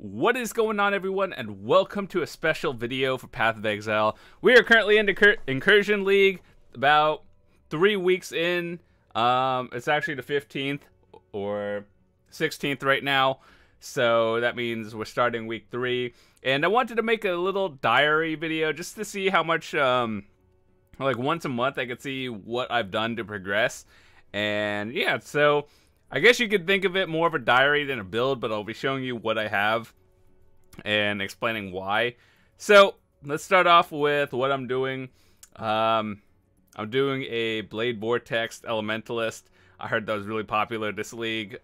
What is going on, everyone, and welcome to a special video for Path of Exile. We are currently in the Incursion League, about 3 weeks in. It's actually the 15th or 16th right now, so that means we're starting week 3. And I wanted to make a little diary video just to see how much, like once a month I could see what I've done to progress. And yeah, so I guess you could think of it more of a diary than a build, but I'll be showing you what I have and explaining why. So let's start off with what I'm doing. I'm doing a Blade Vortex Elementalist. I heard that was really popular this league.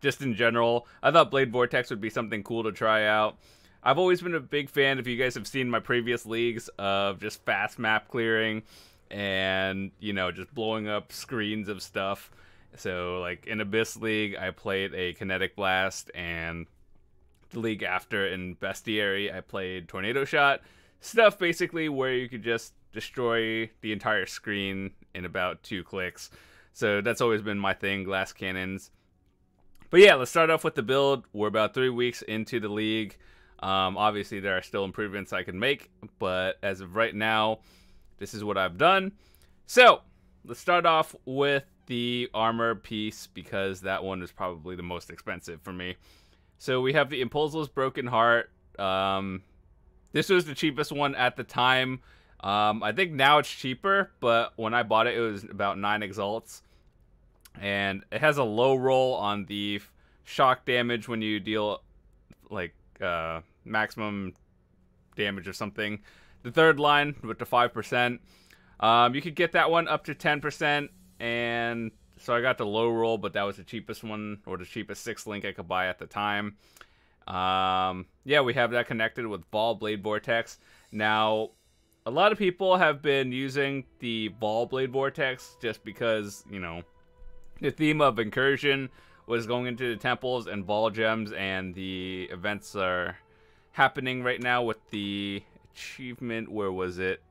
Just in general, I thought Blade Vortex would be something cool to try out. I've always been a big fan, if you guys have seen my previous leagues, of just fast map clearing and, you know, just blowing up screens of stuff. So, like, in Abyss League, I played a Kinetic Blast, and the league after, in Bestiary, I played Tornado Shot. Stuff, basically, where you could just destroy the entire screen in about 2 clicks. So, that's always been my thing, glass cannons. But yeah, let's start off with the build. We're about 3 weeks into the league. Obviously, there are still improvements I can make, but as of right now, this is what I've done. So, let's start off with the armor piece, because that one is probably the most expensive for me. So we have the Impulseless Broken Heart. This was the cheapest one at the time. I think now it's cheaper, but when I bought it, it was about 9 exalts. And it has a low roll on the shock damage when you deal like maximum damage or something. The third line with the 5%. You could get that one up to 10%. And so I got the low roll, but that was the cheapest one, or the cheapest 6 link I could buy at the time. Yeah, we have that connected with Vol Blade Vortex. Now, a lot of people have been using the Vol Blade Vortex just because, you know, the theme of Incursion was going into the temples and Vol Gems, and the events are happening right now with the achievement. Where was it?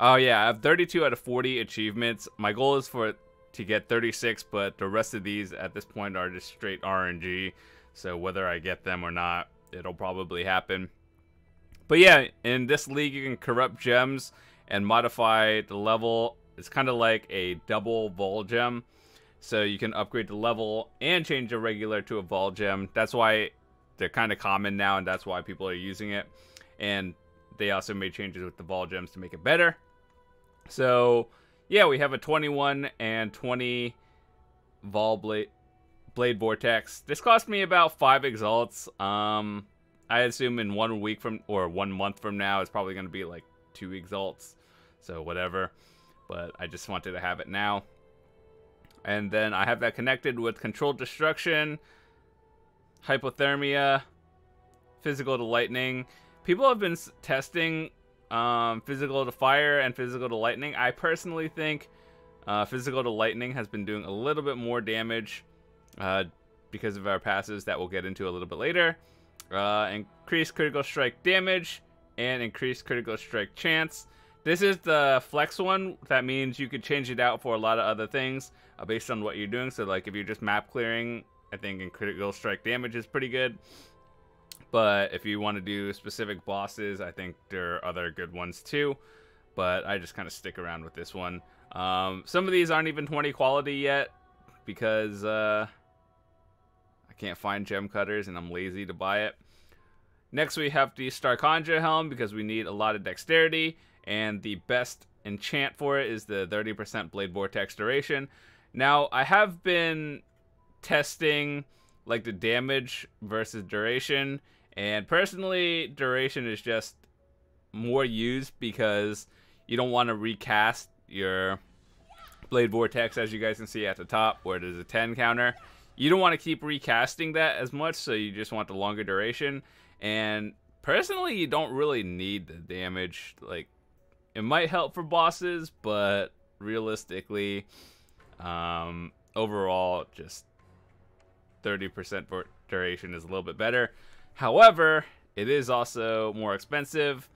Oh yeah, I have 32 out of 40 achievements. My goal is to get 36, but the rest of these at this point are just straight RNG. So whether I get them or not, it'll probably happen. But yeah, in this league you can corrupt gems and modify the level. It's kind of like a double Vol Gem. So you can upgrade the level and change a regular to a Vol Gem. That's why they're kind of common now, and that's why people are using it. And they also made changes with the Vol Gems to make it better. So, yeah, we have a 21 and 20 Vol Blade Vortex. This cost me about 5 exalts. I assume in 1 week from, or 1 month from now, it's probably going to be like 2 exalts. So, whatever. But I just wanted to have it now. And then I have that connected with Controlled Destruction, Hypothermia, Physical to Lightning. People have been testing physical to fire and physical to lightning. I personally think physical to lightning has been doing a little bit more damage because of our passes that we'll get into a little bit later. Increased critical strike damage and increased critical strike chance. This is the flex one. That means you could change it out for a lot of other things based on what you're doing. So like if you're just map clearing, I think in critical strike damage is pretty good. But if you want to do specific bosses, I think there are other good ones too. But I just kind of stick around with this one. Some of these aren't even 20 quality yet, because I can't find gem cutters and I'm lazy to buy it. Next we have the Starkandra Helm, because we need a lot of dexterity. And the best enchant for it is the 30% Blade Vortex duration. Now, I have been testing like the damage versus duration. And personally, duration is just more used because you don't want to recast your Blade Vortex, as you guys can see at the top, where there's a 10 counter. You don't want to keep recasting that as much, so you just want the longer duration. And personally, you don't really need the damage. Like, it might help for bosses, but realistically, overall, just 30% duration is a little bit better. However, it is also more expensive.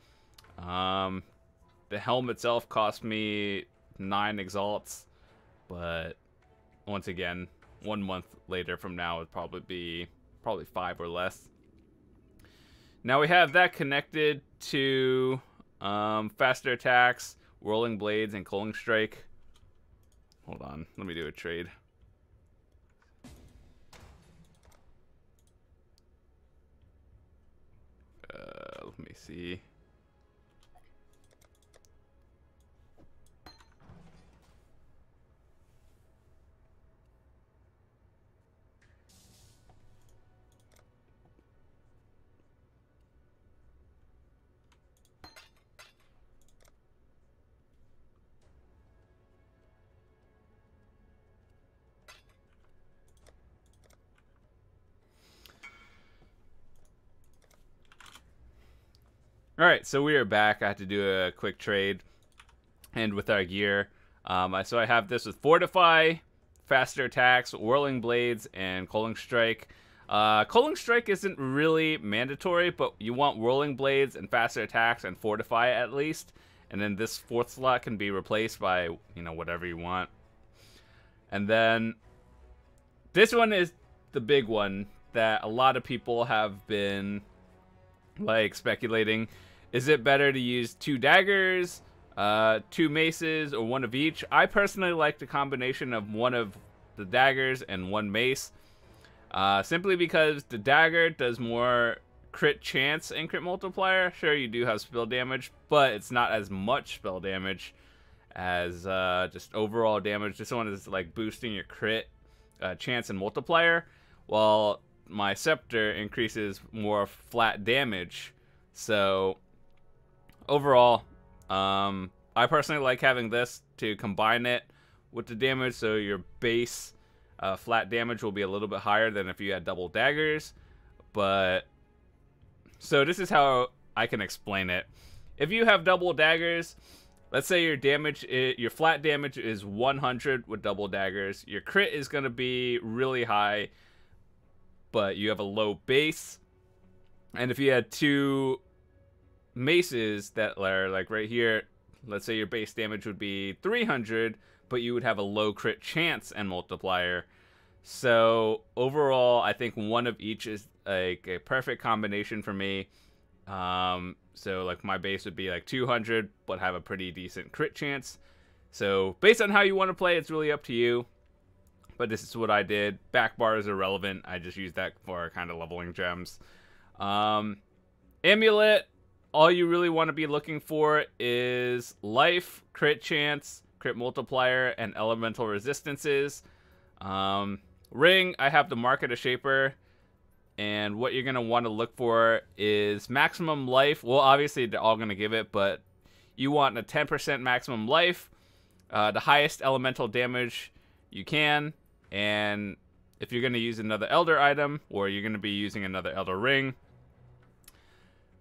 The helm itself cost me 9 exalts, but once again, 1 month later from now would probably be 5 or less. Now we have that connected to faster attacks, whirling blades, and culling strike. Hold on, let me do a trade. Let me see. Alright, so we are back. I had to do a quick trade. And with our gear. So I have this with Fortify, faster attacks, whirling blades, and culling strike. Culling strike isn't really mandatory, but you want whirling blades and faster attacks and Fortify at least. And then this 4th slot can be replaced by, you know, whatever you want. And then this one is the big one that a lot of people have been like speculating. Is it better to use 2 daggers, 2 maces, or 1 of each? I personally like the combination of 1 of the daggers and 1 mace. Simply because the dagger does more crit chance and crit multiplier. Sure, you do have spell damage, but it's not as much spell damage as just overall damage. This one is like boosting your crit chance and multiplier, while my scepter increases more flat damage. So overall, I personally like having this to combine it with the damage, so your base flat damage will be a little bit higher than if you had double daggers. But so this is how I can explain it. If you have double daggers, let's say your damage, your flat damage is 100 with double daggers. Your crit is going to be really high, but you have a low base. And if you had 2 maces that are like right here, let's say your base damage would be 300, but you would have a low crit chance and multiplier. So overall, I think 1 of each is like a perfect combination for me. So like my base would be like 200, but have a pretty decent crit chance. So based on how you want to play, it's really up to you. But this is what I did. Back bar is irrelevant. I just used that for kind of leveling gems. Amulet, all you really want to be looking for is life, crit chance, crit multiplier, and elemental resistances. Ring, I have the Mark of the Shaper. And what you're going to want to look for is maximum life. Well, obviously, they're all going to give it, but you want a 10% maximum life, the highest elemental damage you can, and if you're going to use another Elder item, or you're going to be using another Elder Ring,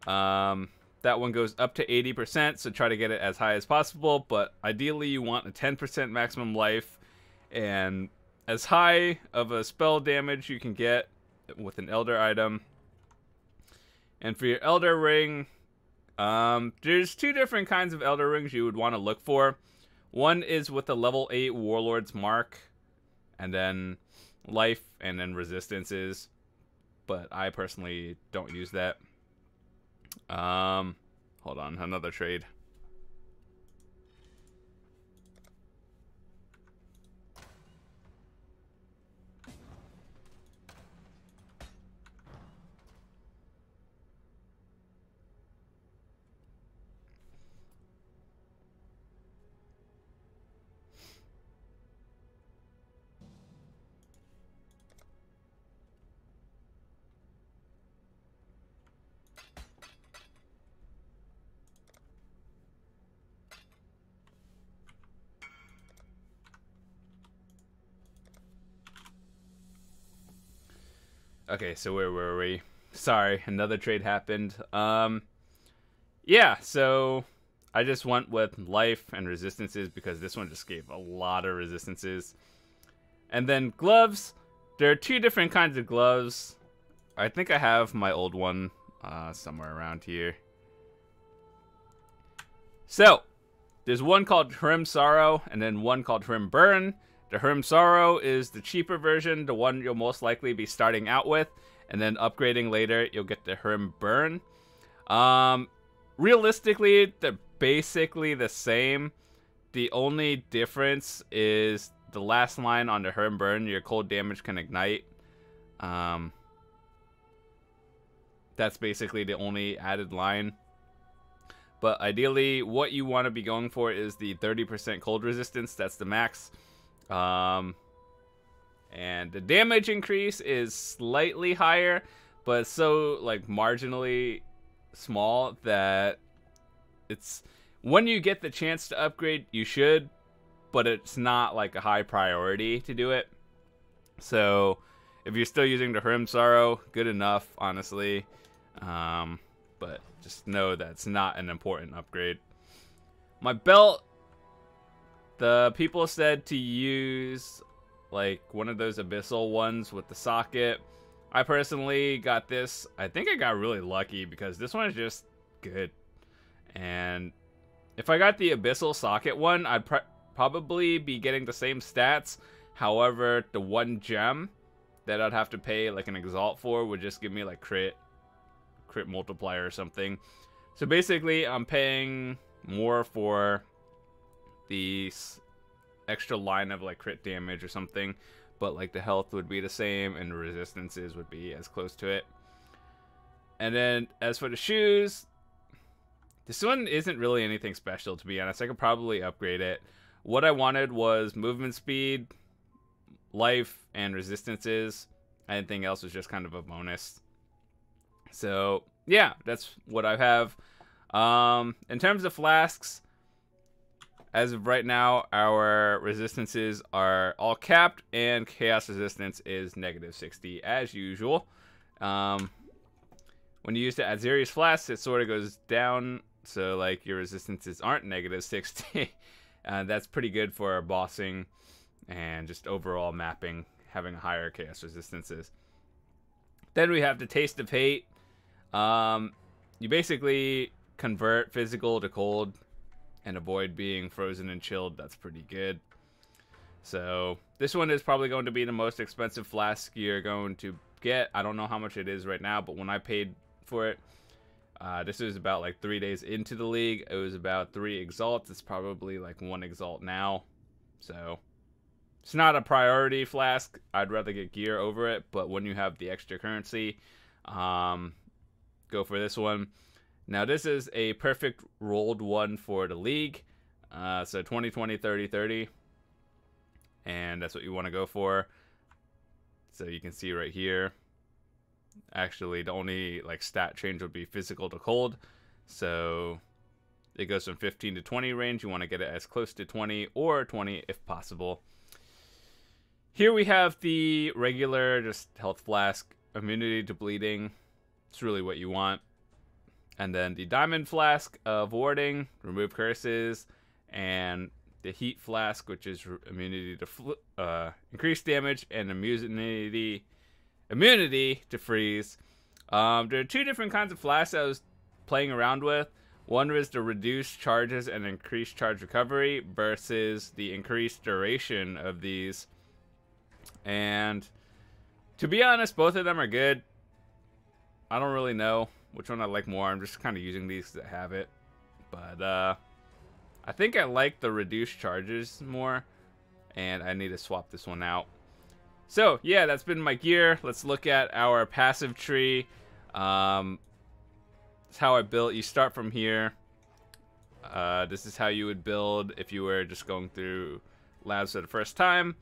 that one goes up to 80%, so try to get it as high as possible, but ideally you want a 10% maximum life, and as high of a spell damage you can get with an Elder item. And for your Elder Ring, there's 2 different kinds of Elder Rings you would want to look for. One is with the level 8 Warlord's Mark, and then life, and then resistances, but I personally don't use that. Hold on, another trade. Okay, so where were we? Sorry, another trade happened. Yeah, so I just went with life and resistances because this one just gave a lot of resistances. And then gloves. There are 2 different kinds of gloves. I think I have my old one somewhere around here. So, there's one called Hrim Sorrow and then one called Hrim Burn. The Herm Sorrow is the cheaper version, the one you'll most likely be starting out with, and then upgrading later, you'll get the Herm Burn. Realistically, they're basically the same. The only difference is the last line on the Herm Burn, your cold damage can ignite. That's basically the only added line. But ideally, what you want to be going for is the 30% cold resistance. That's the max. And the damage increase is slightly higher, but so like marginally small that it's when you get the chance to upgrade, you should, but it's not like a high priority to do it. So if you're still using the Herm Sorrow, good enough, honestly. But just know that's not an important upgrade. My belt, the people said to use like one of those abyssal ones with the socket. I personally got this. I think I got really lucky because this one is just good. And if I got the abyssal socket one, I'd probably be getting the same stats. However, the one gem that I'd have to pay like an exalt for would just give me like crit multiplier or something. So basically, I'm paying more for the extra line of like crit damage or something, but like the health would be the same and the resistances would be as close to it. And then as for the shoes, this one isn't really anything special, to be honest. I could probably upgrade it. What I wanted was movement speed, life, and resistances. Anything else was just kind of a bonus. So yeah, that's what I have. In terms of flasks, as of right now, our resistances are all capped, and chaos resistance is -60 as usual. When you use the Azirius flask, it sort of goes down, so like your resistances aren't -60. That's pretty good for bossing and just overall mapping, having higher chaos resistances. Then we have the Taste of Hate. You basically convert physical to cold and avoid being frozen and chilled. That's pretty good. So this one is probably going to be the most expensive flask you're going to get. I don't know how much it is right now, but when I paid for it, this was about like 3 days into the league. It was about 3 exalts. It's probably like 1 exalt now. So it's not a priority flask. I'd rather get gear over it, but when you have the extra currency, go for this one. Now this is a perfect rolled one for the league. So 20, 20, 30, 30. And that's what you want to go for. So you can see right here. Actually, the only like stat change would be physical to cold. So it goes from 15 to 20 range. You want to get it as close to 20 or 20 if possible. Here we have the regular just health flask, immunity to bleeding. It's really what you want. And then the diamond flask of warding, remove curses, and the heat flask, which is immunity to increased damage and immunity to freeze. There are 2 different kinds of flasks I was playing around with. One was the reduced charges and increased charge recovery versus the increased duration of these. And to be honest, both of them are good. I don't really know which one I like more. I'm just kind of using these to have it. But I think I like the reduced charges more, and I need to swap this one out. So yeah, that's been my gear. Let's look at our passive tree. That's how I built. You start from here. This is how you would build if you were just going through labs for the first time.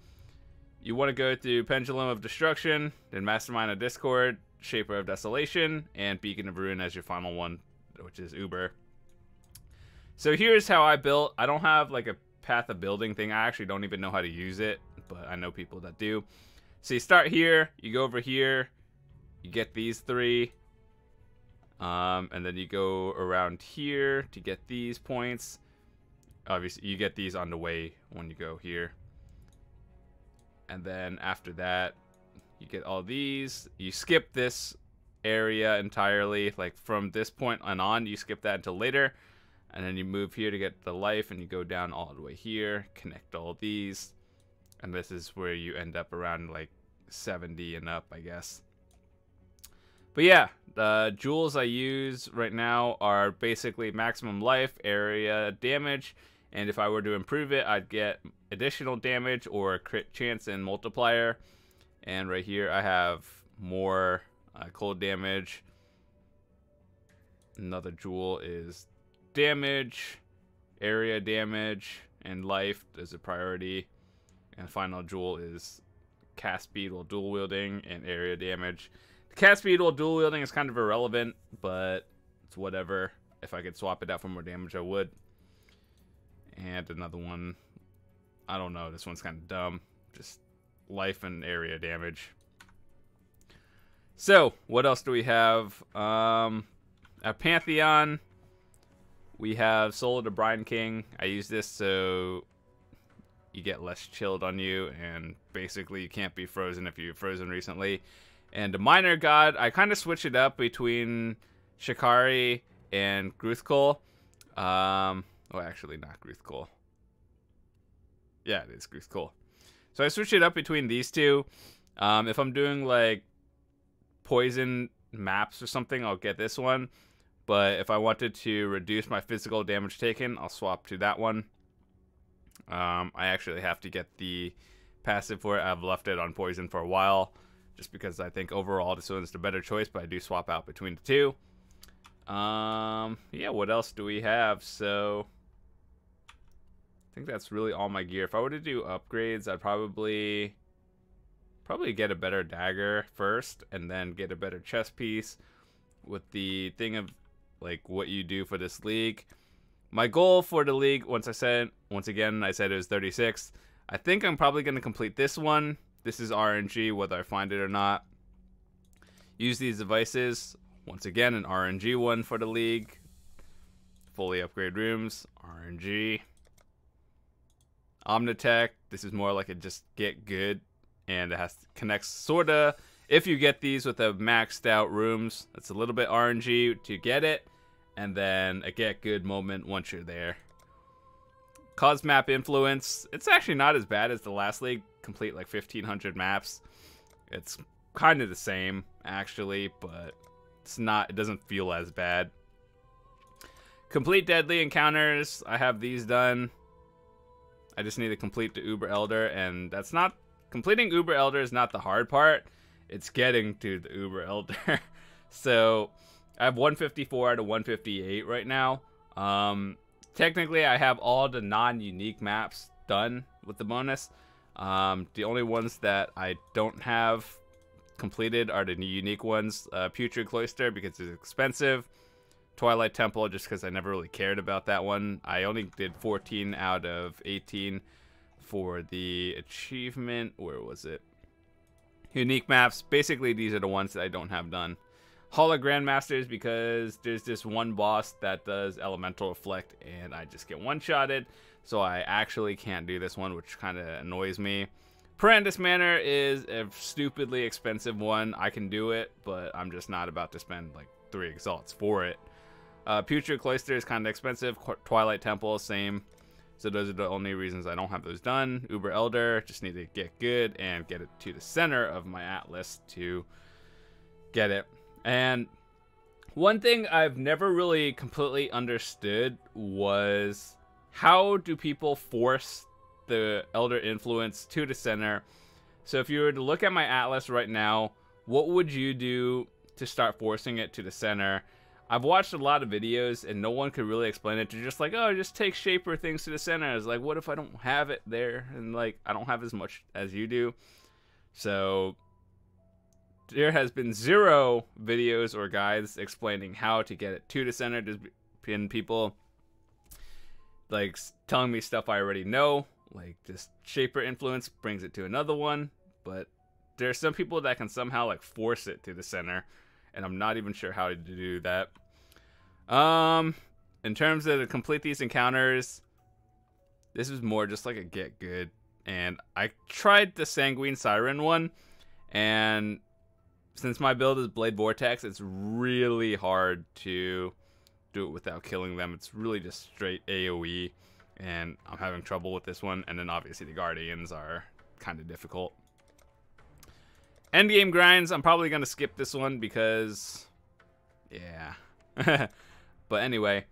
You want to go through Pendulum of Destruction, then Mastermind of Discord, Shaper of Desolation, and Beacon of Ruin as your final one, which is Uber. So here's how I built. I don't have like a path of building thing. I actually don't even know how to use it, but I know people that do. So you start here, you go over here, you get these 3, and then you go around here to get these points. Obviously, you get these on the way when you go here. And then after that, you get all these. You skip this area entirely. Like from this point on, you skip that until later. And then you move here to get the life, and you go down all the way here, connect all these. And this is where you end up around like 70 and up, I guess. But yeah, the jewels I use right now are basically maximum life, area damage, and if I were to improve it, I'd get additional damage or crit chance and multiplier. And right here I have more cold damage. Another jewel is damage, area damage, and life is a priority. And final jewel is cast speed while dual wielding and area damage. The cast speed while dual wielding is kind of irrelevant, but it's whatever. If I could swap it out for more damage, I would. And another one, I don't know, this one's kind of dumb. Just life and area damage. So, what else do we have? At Pantheon, we have Soul of the Brine King. I use this so you get less chilled on you, and basically you can't be frozen if you've frozen recently. And the Miner God, I kind of switch it up between Shikari and Gruthkul. Oh, actually not Gruthkul. Yeah, it is Gruthkul. So I switch it up between these two. If I'm doing like poison maps or something, I'll get this one. But if I wanted to reduce my physical damage taken, I'll swap to that one. I actually have to get the passive for it. I've left it on poison for a while, just because I think overall this one's the better choice, but I do swap out between the two. Yeah, what else do we have? So I think that's really all my gear. If I were to do upgrades, I'd probably get a better dagger first, and then get a better chest piece with the thing of like what you do for this league. My goal for the league, once again, I said it was 36. I think I'm probably going to complete this one. This is RNG, whether I find it or not. Use these devices. Once again, an RNG one for the league. Fully upgrade rooms. RNG. Omnitech. This is more like a just get good. And it has connects sorta. If you get these with a maxed out rooms, it's a little bit RNG to get it. And then a get good moment once you're there. Cause map influence. It's actually not as bad as the last league. Complete like 1,500 maps. It's kind of the same actually, but it's not. It doesn't feel as bad. Complete deadly encounters. I have these done. I just need to complete the Uber Elder, and that's not completing Uber Elder is not the hard part. It's getting to the Uber Elder. So I have 154 out of 158 right now. Technically, I have all the non-unique maps done with the bonus. The only ones that I don't have completed are the unique ones. Putrid Cloister, because it's expensive. Twilight Temple, just because I never really cared about that one. I only did 14 out of 18 for the achievement. Where was it? Unique maps. Basically, these are the ones that I don't have done. Hall of Grandmasters, because there's this one boss that does Elemental Reflect, and I just get one-shotted, so I actually can't do this one, which kind of annoys me. Perandus Manor is a stupidly expensive one. I can do it, but I'm just not about to spend like 3 exalts for it. Putrid Cloister is kind of expensive. Twilight Temple, same. So those are the only reasons I don't have those done. Uber Elder, just need to get good and get it to the center of my atlas to get it. And one thing I've never really completely understood was how do people force the Elder Influence to the center? So if you were to look at my atlas right now, what would you do to start forcing it to the center? I've watched a lot of videos and no one could really explain it. They're just like, oh, just take Shaper things to the center. I was like, what if I don't have it there? And like, I don't have as much as you do. So there has been 0 videos or guides explaining how to get it to the center. There's been people like telling me stuff I already know, like just Shaper Influence brings it to another one, but there's some people that can somehow like force it to the center, and I'm not even sure how to do that. In terms of to complete these encounters, this is more just like a get good, and I tried the Sanguine Siren one, and since my build is Blade Vortex, it's really hard to do it without killing them. It's really just straight AoE, and I'm having trouble with this one. And then obviously the Guardians are kind of difficult. Endgame grinds, I'm probably going to skip this one because, yeah. But anyway,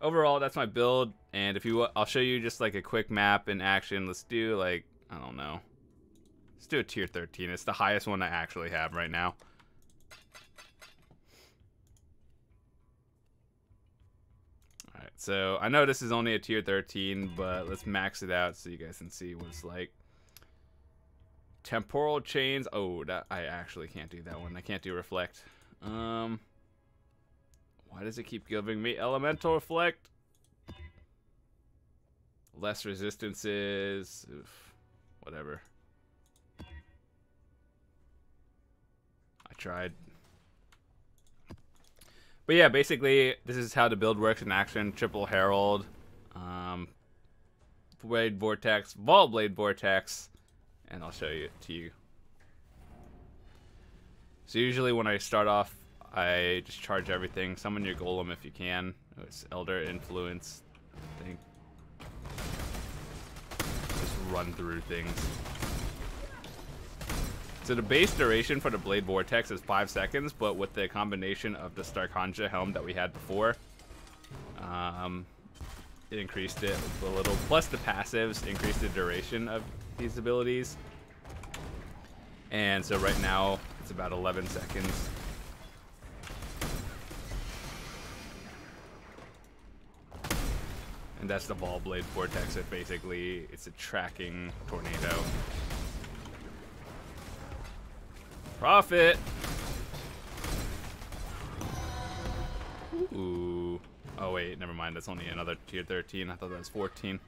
overall, that's my build. And if you, I'll show you just like a quick map in action. Let's do like, I don't know. Let's do a tier 13. It's the highest one I actually have right now. Alright, so I know this is only a tier 13, but let's max it out so you guys can see what it's like. Temporal chains. Oh, that, I actually can't do that one. I can't do reflect. Why does it keep giving me elemental reflect? Less resistances. Oof, whatever. I tried. But yeah, basically, this is how the build works in action. Triple Herald. Blade Vortex. Ball Blade Vortex. And I'll show it to you. So usually when I start off, I just charge everything. Summon your golem if you can. Oh, it's Elder Influence, I think. Just run through things. So the base duration for the Blade Vortex is 5 seconds, but with the combination of the Starkhanja helm that we had before, it increased it a little. Plus the passives increased the duration of these abilities. And so right now it's about 11 seconds. And that's the Ball Blade Vortex. It basically, it's a tracking tornado. Profit! Ooh. Oh wait, never mind. That's only another tier 13. I thought that was 14.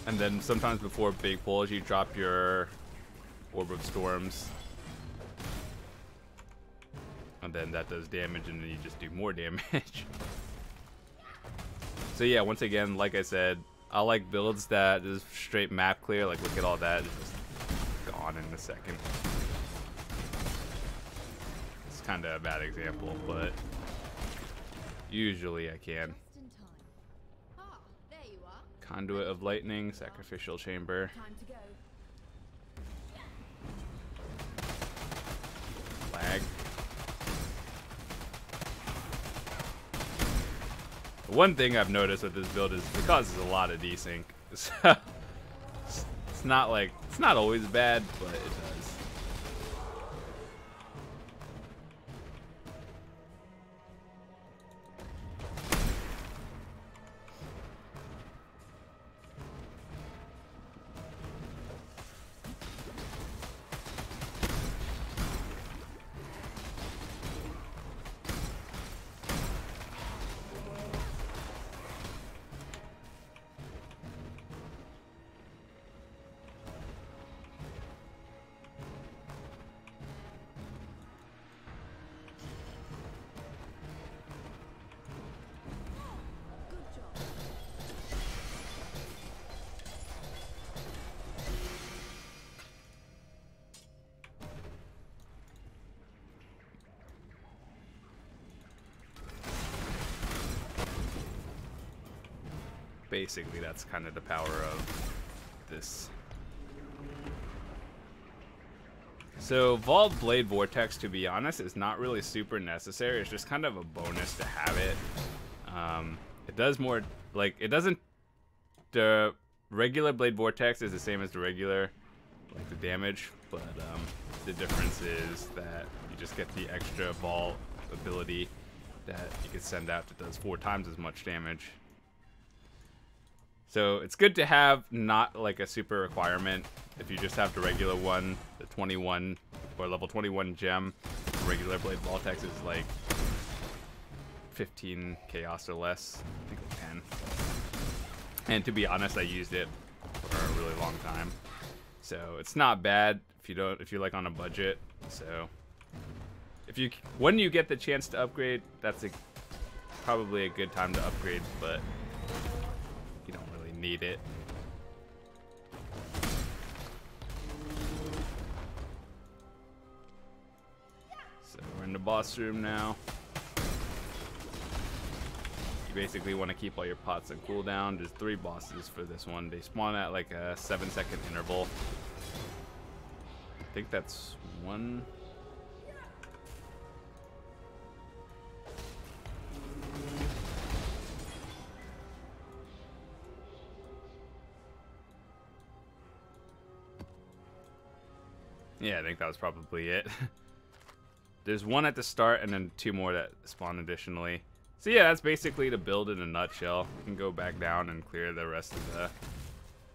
And then sometimes before big pulls, you drop your Orb of Storms. And then that does damage, and then you just do more damage. So yeah, once again, like I said, I like builds that is straight map clear. Like, look at all that. It's just gone in a second. It's kind of a bad example, but usually I can. Conduit of Lightning, Sacrificial Chamber. Flag. One thing I've noticed with this build is it causes a lot of desync. So it's not like, it's not always bad, but it does. Basically, that's kind of the power of this. So, Vault Blade Vortex, to be honest, is not really super necessary. It's just kind of a bonus to have it. It does more, like, it doesn't, the regular Blade Vortex is the same as the regular, like, the damage, but the difference is that you just get the extra Vault ability that you can send out that does 4 times as much damage. So it's good to have not like a super requirement. If you just have the regular one, the 21 or level 21 gem, regular Blade Vortex is like 15 chaos or less. I think like 10. And to be honest, I used it for a really long time. So it's not bad if you're like on a budget. So when you get the chance to upgrade, that's probably a good time to upgrade, but you don't really need it. So we're in the boss room now. You basically want to keep all your pots on cooldown. There's 3 bosses for this one. They spawn at like a 7-second interval. I think that's 1. Yeah, I think that was probably it. There's 1 at the start and then 2 more that spawn additionally. So yeah, that's basically the build in a nutshell. You can go back down and clear the rest of the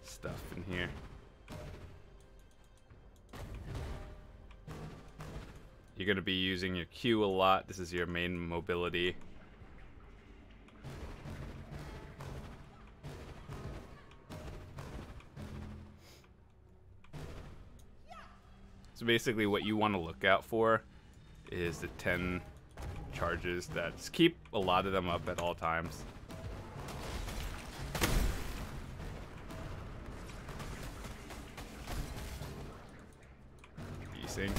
stuff in here. You're going to be using your Q a lot. This is your main mobility. So basically what you want to look out for is the 10 charges that just keep a lot of them up at all times. Desync.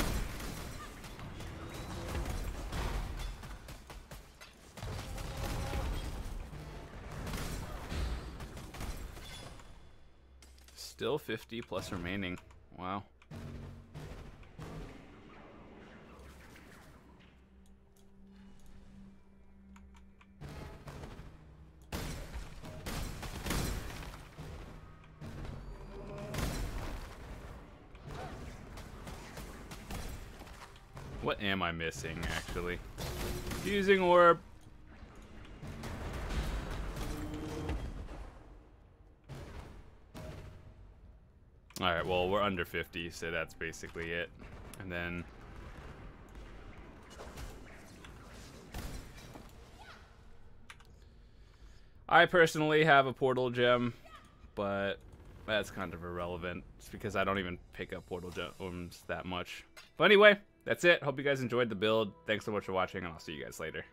Still 50 plus remaining. Wow. What am I missing, actually? Fusing orb. Alright, well, we're under 50, so that's basically it. And then... I personally have a portal gem, but that's kind of irrelevant. It's because I don't even pick up portal gems that much. But anyway, that's it. Hope you guys enjoyed the build. Thanks so much for watching, and I'll see you guys later.